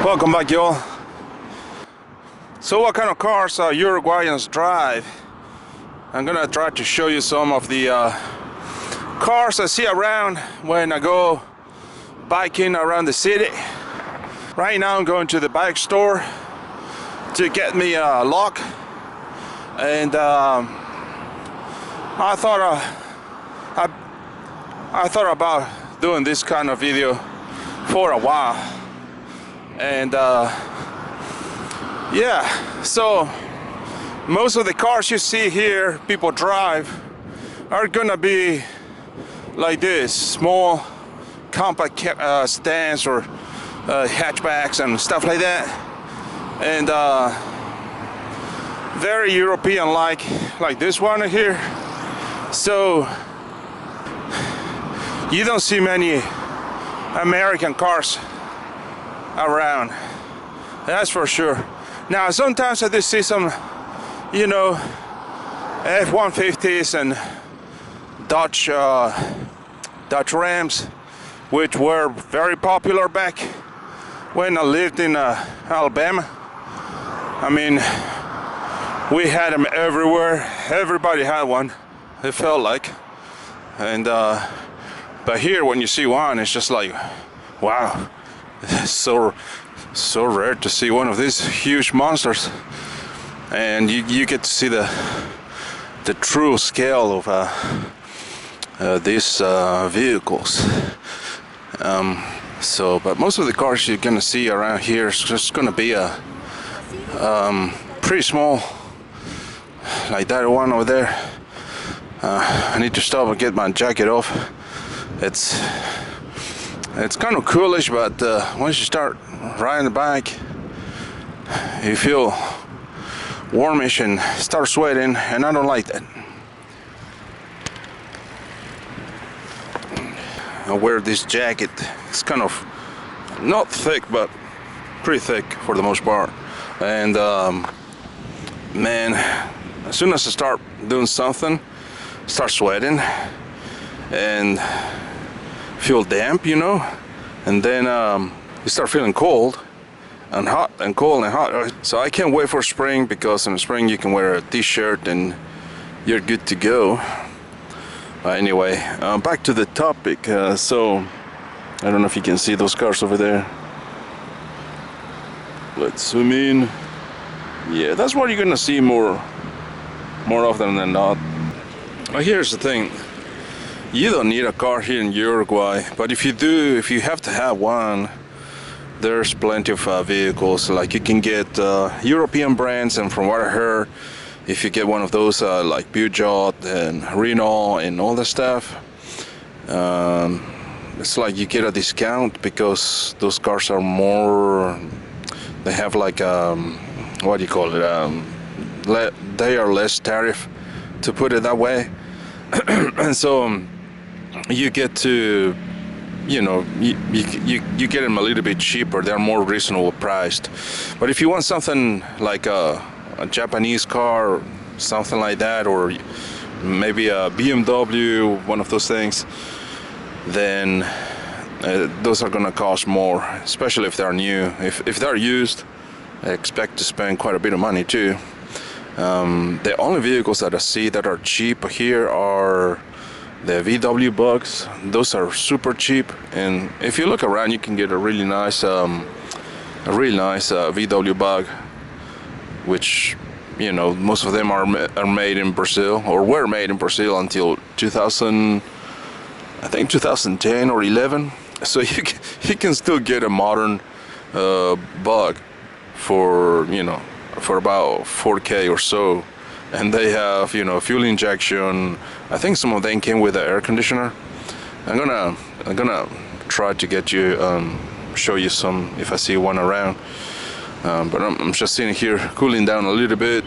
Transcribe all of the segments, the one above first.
Welcome back, y'all. So what kind of cars Uruguayans drive? I'm gonna try to show you some of the cars I see around when I go biking around the city. Right now I'm going to the bike store to get me a lock, and I thought about doing this kind of video for a while, and yeah, so most of the cars you see here people drive are gonna be like this, small compact sedans or hatchbacks and stuff like that, and very European like this one here. So you don't see many American cars around, that's for sure. Now sometimes I do see some, you know, F-150s and Dodge Rams, which were very popular back when I lived in Alabama. I mean, we had them everywhere. Everybody had one, it felt like. And but here when you see one, it's just like, wow, it's so rare to see one of these huge monsters, and you get to see the true scale of these vehicles. But most of the cars you're gonna see around here is just gonna be a pretty small, like that one over there. I need to stop and get my jacket off. It's kind of coolish, but once you start riding the bike, you feel warmish and start sweating, and I don't like that. I wear this jacket. It's kind of not thick, but pretty thick for the most part. And man, as soon as I start doing something, start sweating and feel damp, you know, and then you start feeling cold and hot and cold and hot. So I can't wait for spring, because in the spring you can wear a t-shirt and you're good to go. Anyway, back to the topic. So I don't know if you can see those cars over there. Let's zoom in. Yeah, that's what you're gonna see more often than not. Here's the thing. You don't need a car here in Uruguay, but if you do, if you have to have one, there's plenty of vehicles. Like you can get European brands, and from what I heard, if you get one of those like Peugeot and Renault and all that stuff, it's like you get a discount, because those cars are more, they have like what do you call it, they are less tariff, to put it that way. And so you get to, you know, you get them a little bit cheaper. They're more reasonable priced. But if you want something like a Japanese car or something like that, or maybe a BMW, one of those things, then those are gonna cost more, especially if they're new. If they're used, I expect to spend quite a bit of money too. The only vehicles that I see that are cheap here are the VW bugs. Those are super cheap, and if you look around, you can get a really nice VW bug, which, you know, most of them are made in Brazil, or were made in Brazil until 2000, I think 2010 or 11. So you can still get a modern bug for, you know, for about 4K or so, and they have, you know, fuel injection. I think some of them came with an air conditioner. I'm gonna try to get you show you some if I see one around, but I'm just sitting here cooling down a little bit.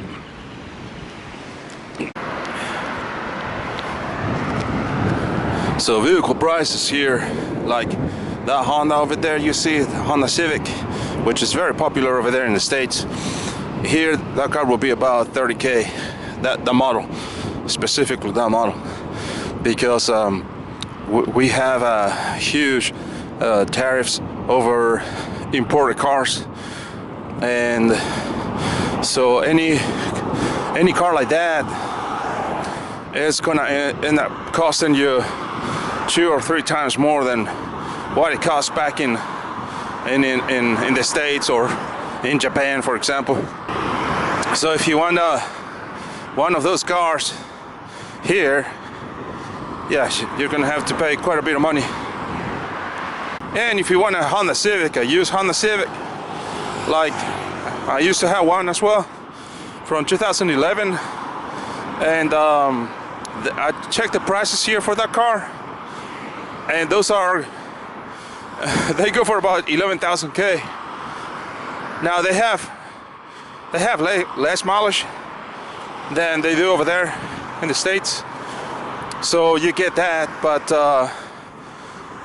So vehicle prices here, like that Honda over there, you see it, Honda Civic, which is very popular over there in the States. Here that car will be about 30K, that model, specifically that model, because we have huge tariffs over imported cars, and so any car like that is gonna end up costing you 2 or 3 times more than what it costs back in the States or in Japan, for example. So if you want one of those cars here, yeah, you're gonna have to pay quite a bit of money. And if you want a Honda Civic, a used Honda Civic, like I used to have one as well from 2011, and I checked the prices here for that car, and those are they go for about 11,000 K. Now they have less mileage than they do over there in the States, so you get that, but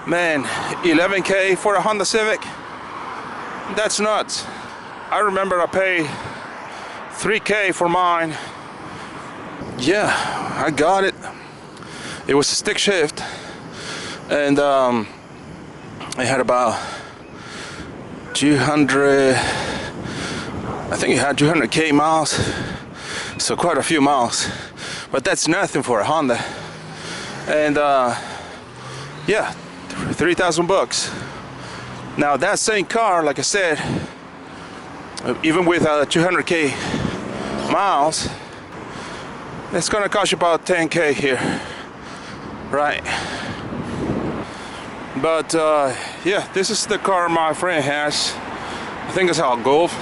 man, 11K for a Honda Civic, that's nuts. I remember I paid 3K for mine. Yeah, I got it. It was a stick shift, and I had about 200, I think it had 200K miles, so quite a few miles, but that's nothing for a Honda. And yeah, 3,000 bucks. Now that same car, like I said, even with 200K miles, it's gonna cost you about 10K here, right? But yeah, this is the car my friend has. I think it's a Golf,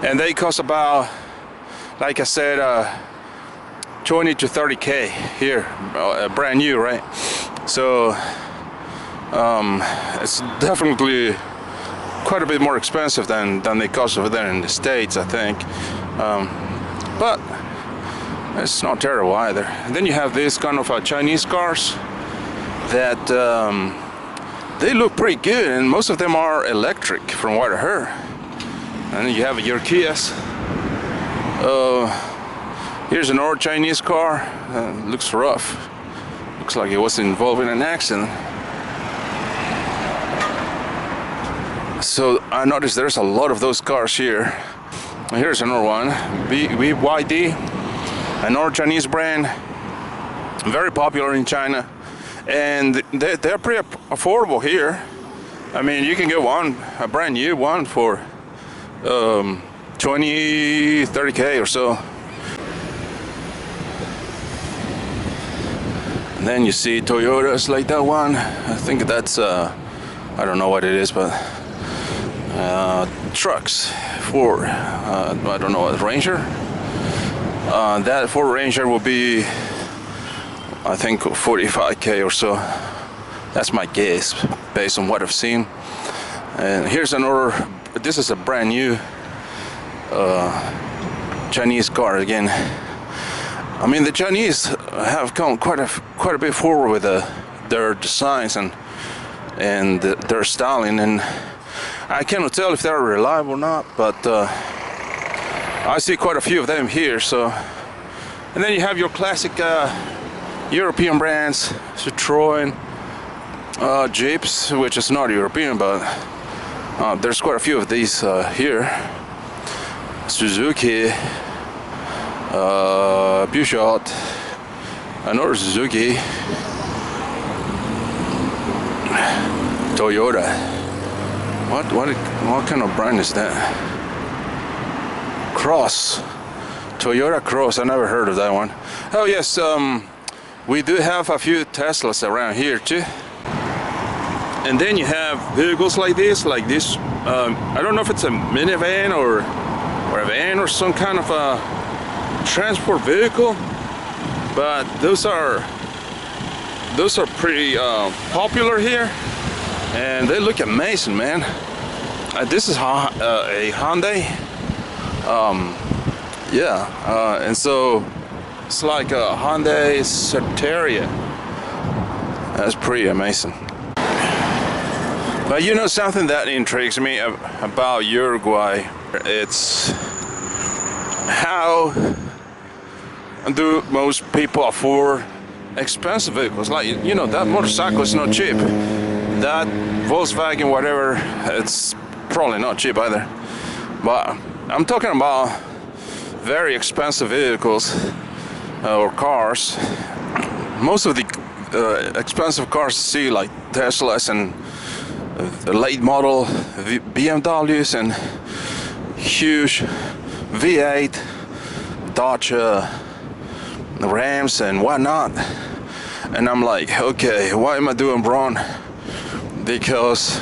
and they cost about, like I said, 20 to 30K here, brand new, right? So it's definitely quite a bit more expensive than they cost over there in the States, I think. But it's not terrible either. And then you have these kind of Chinese cars that they look pretty good, and most of them are electric from what I heard. And then you have your Kias. Here's an old Chinese car. Looks rough. Looks like it was involved in an accident. So I noticed there's a lot of those cars here. Here's another one, BYD, an old Chinese brand, very popular in China, and they're pretty affordable here. I mean, you can get one, a brand new one, for 20, 30K or so. And then you see Toyotas like that one. I think that's I don't know what it is, but trucks for I don't know, a Ranger. That Ford Ranger will be, I think, 45K or so. That's my guess based on what I've seen. And here's another. This is a brand new Chinese car again. I mean, the Chinese have come quite a bit forward with their designs and their styling, and I cannot tell if they're reliable or not, but I see quite a few of them here. So, and then you have your classic European brands, Citroen, Jeeps, which is not European, but there's quite a few of these here. Suzuki, Peugeot, another Suzuki, Toyota. What kind of brand is that? Cross, Toyota Cross. I never heard of that one. Oh yes, we do have a few Teslas around here too. And then you have vehicles like this. I don't know if it's a minivan or a van or some kind of a transport vehicle, but those are pretty popular here, and they look amazing, man. This is a Hyundai, yeah, and so it's like a Hyundai Soteria. That's pretty amazing. But you know something that intrigues me about Uruguay? It's how do most people afford expensive vehicles? Like, you know, that motorcycle is not cheap. That Volkswagen, whatever, it's probably not cheap either. But I'm talking about very expensive vehicles or cars. Most of the expensive cars you see, like Teslas and late model BMWs and huge V8 Dodge Rams and whatnot. And I'm like, okay, what am I doing wrong? Because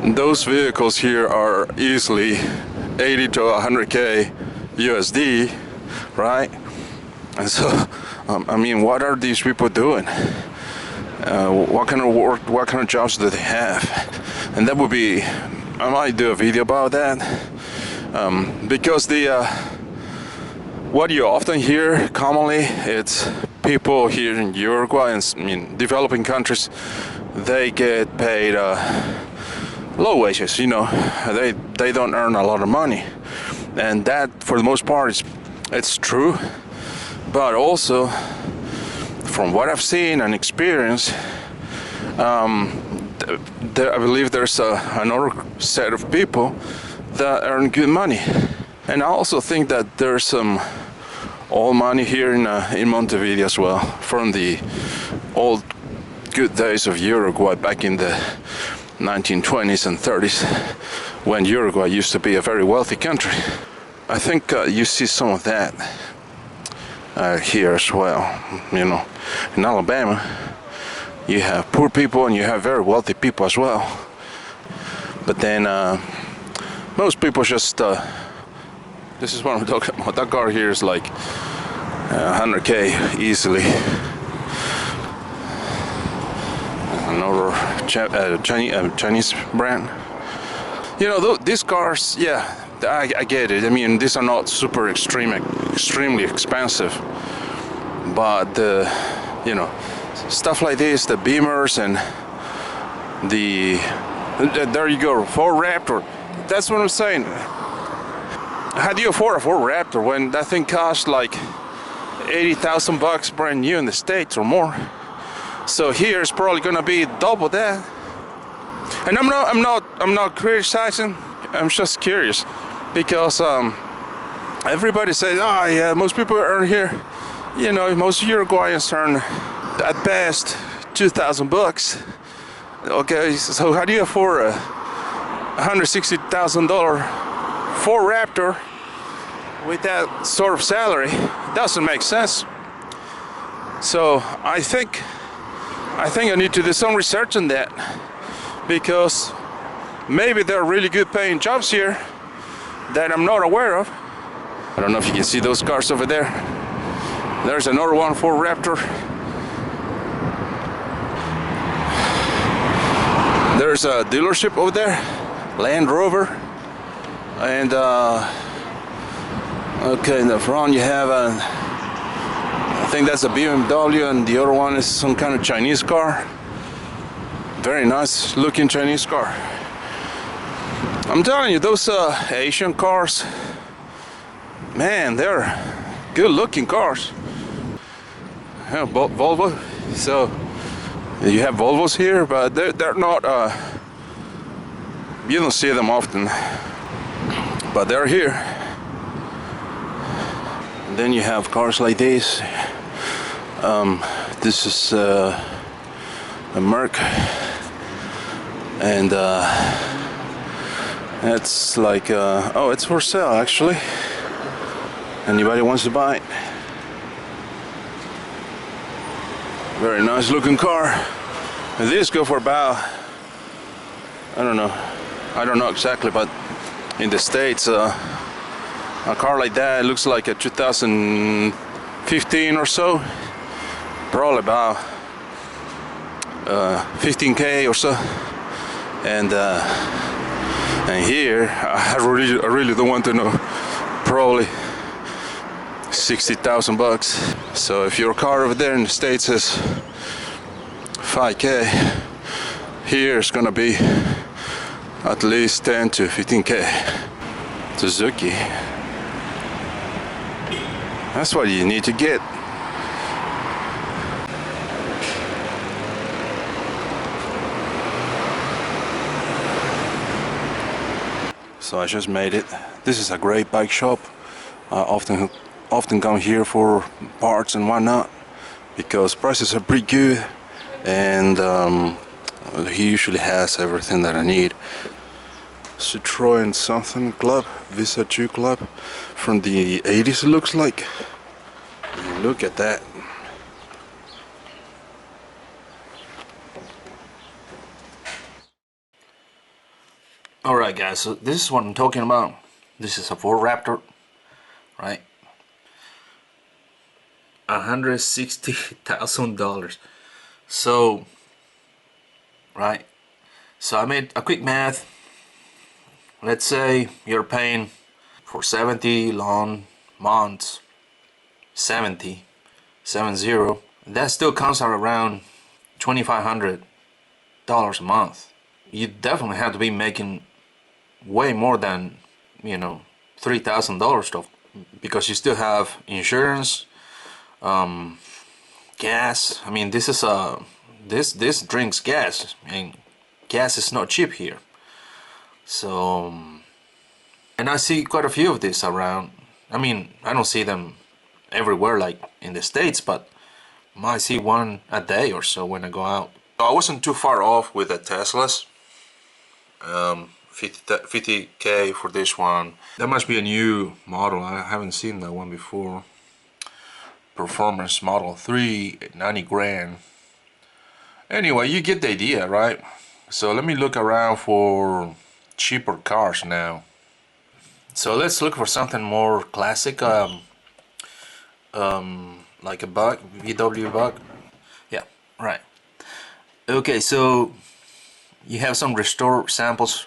those vehicles here are easily 80 to 100k USD, right? And so, I mean, what are these people doing? What kind of work, what kind of jobs do they have? And that would be, I might do a video about that, because what you often hear commonly, it's people here in Uruguay and developing countries, they get paid low wages, they don't earn a lot of money. And that, for the most part, it's true. But also, from what I've seen and experienced, I believe there's another set of people that earn good money. And I also think that there's some old money here in Montevideo as well, from the old good days of Uruguay back in the 1920s and 30s, when Uruguay used to be a very wealthy country. I think you see some of that here as well. In Alabama, you have poor people and you have very wealthy people as well. But then most people just this is what I'm talking about. That car here is like 100k easily. Another Chinese brand. These cars, yeah, I get it. I mean, these are not super extremely expensive, but stuff like this, the Beamers and there you go, Ford Raptor. That's what I'm saying. How do you afford a Ford Raptor when that thing costs like 80,000 bucks brand new in the States or more? So here it's probably gonna be double that. And I'm not criticizing. I'm just curious, because everybody says, oh yeah, most people earn here, most Uruguayans earn at best 2,000 bucks. Okay, so how do you afford a $160,000 Ford Raptor with that sort of salary? It doesn't make sense. So I think I need to do some research on that, because maybe there are really good paying jobs here that I'm not aware of. I don't know if you can see those cars over there. There's another one, Ford Raptor. There's a dealership over there, Land Rover. And okay, in the front you have I think that's a BMW, and the other one is some kind of Chinese car. Very nice looking Chinese car. I'm telling you, those Asian cars, man, they're good looking cars. Yeah, Volvo. So you have Volvos here, but they're not, you don't see them often, but they're here. And then you have cars like this. This is a Merc, and it's like oh, it's for sale actually. Anybody wants to buy it? Very nice looking car. And these go for about, I don't know exactly, but in the States a car like that, it looks like a 2015 or so, probably about 15k or so. And here I really don't want to know, probably 60,000 bucks. So if your car over there in the States is 5k, here it's gonna be at least 10 to 15k. Suzuki. That's what you need to get. So I just made it. This is a great bike shop. I often come here for parts and whatnot because prices are pretty good, and he usually has everything that I need. Citroen something club, Visa 2 club, from the 80s it looks like. Look at that. Alright guys, so this is what I'm talking about. This is a Ford Raptor, right? $160,000. So, right? So I made a quick math. Let's say you're paying for 70 long months, 70, that still comes out around $2,500 a month. You definitely have to be making way more than, you know, $3,000 stuff, because you still have insurance, gas. I mean, this is this drinks gas, and gas is not cheap here. So, and I see quite a few of these around. I mean, I don't see them everywhere like in the States, but I might see one a day or so when I go out. I wasn't too far off with the Teslas. 50K for this one. That must be a new model. I haven't seen that one before. Performance Model 3, 90 grand. Anyway, you get the idea, right? So let me look around for cheaper cars now. So let's look for something more classic, like a Bug, VW Bug. Yeah, right. Okay, so you have some restored samples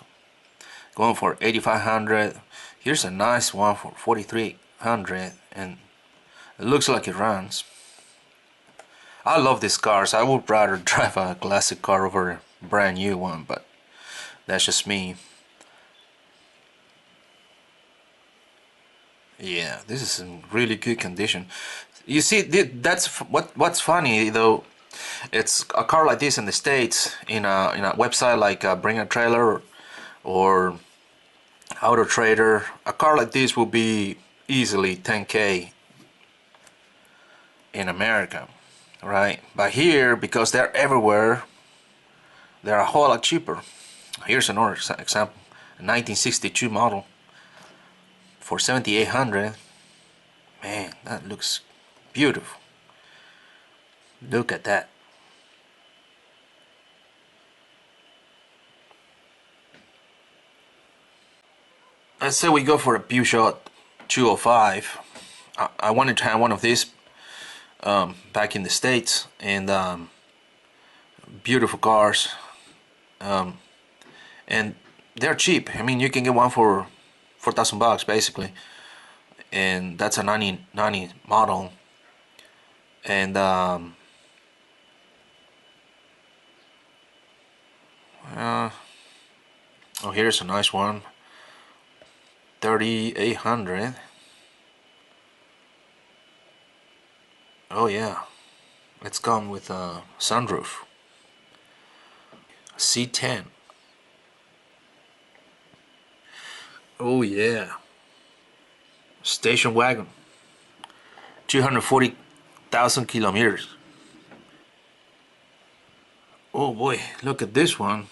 going for 8,500. Here's a nice one for 4,300, and it looks like it runs. I love these cars. I would rather drive a classic car over a brand new one, but that's just me. Yeah, this is in really good condition. You see, that's what's funny though. It's a car like this in the States, in a website like Bring a Trailer or Auto Trader. A car like this will be easily 10K in America, right? But here, because they're everywhere, they're a whole lot cheaper. Here's another example, a 1962 model for 7,800. Man, that looks beautiful. Look at that. Let's say we go for a Peugeot 205. I wanted to have one of these back in the States, and beautiful cars, and they're cheap. I mean, you can get one for $4,000 basically, and that's a 90 model. And oh, here's a nice one, 3,800. Oh yeah, it's come with a sunroof. C10. Oh yeah, station wagon, 240,000 kilometers. Oh boy, look at this one.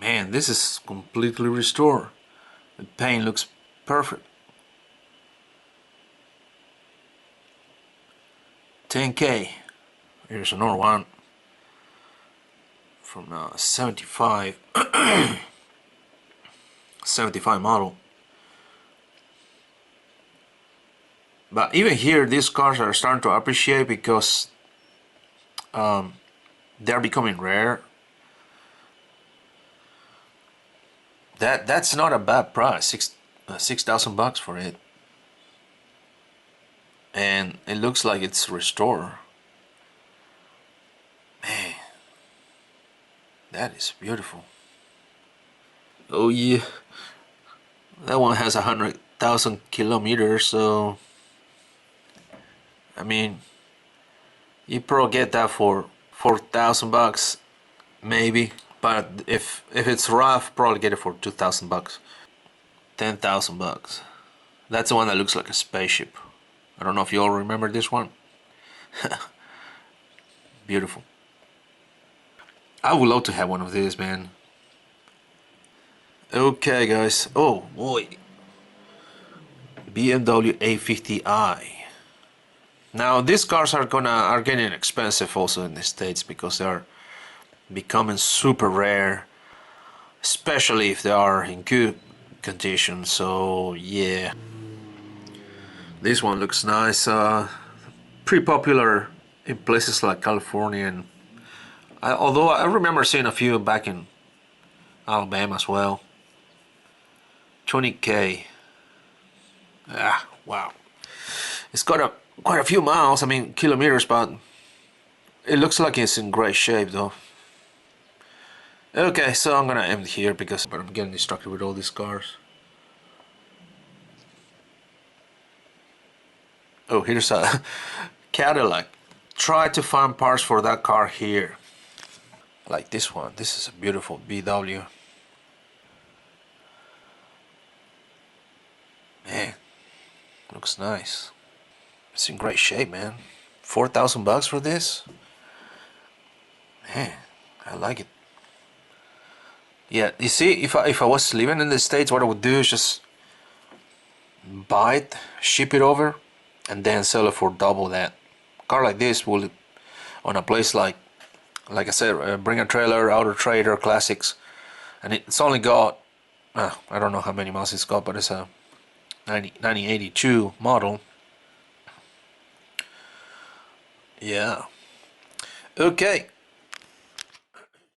Man, this is completely restored. The paint looks perfect. 10K. Here's another one from 75 75 model. But even here, these cars are starting to appreciate because they're becoming rare. That's not a bad price. $6,000 for it, and it looks like it's restored. Man, that is beautiful. Oh yeah, that one has 100,000 kilometers. So I mean, you probably get that for $4,000 maybe, but if it's rough, probably get it for $2,000. $10,000. That's the one that looks like a spaceship. I don't know if you all remember this one. Beautiful. I would love to have one of these, man. Okay, guys. Oh boy, BMW A50i. Now these cars are getting expensive also in the States because they are becoming super rare, especially if they are in good condition. So yeah, this one looks nice. Pretty popular in places like California, and although I remember seeing a few back in Alabama as well. 20K. Ah, wow. It's got quite a few miles, I mean kilometers, but it looks like it's in great shape though. Okay, so I'm gonna end here because I'm getting distracted with all these cars. Oh, here's a Cadillac. Try to find parts for that car here. Like this one. This is a beautiful VW. Man, looks nice. It's in great shape, man. $4,000 for this? Man, I like it. Yeah, you see, if I was living in the States, what I would do is just buy it, ship it over, and then sell it for double that. Car like this will, on a place like I said, bring a trailer, Auto Trader, Classics, and it's only got, I don't know how many miles it's got, but it's a 1982 model. Yeah. Okay.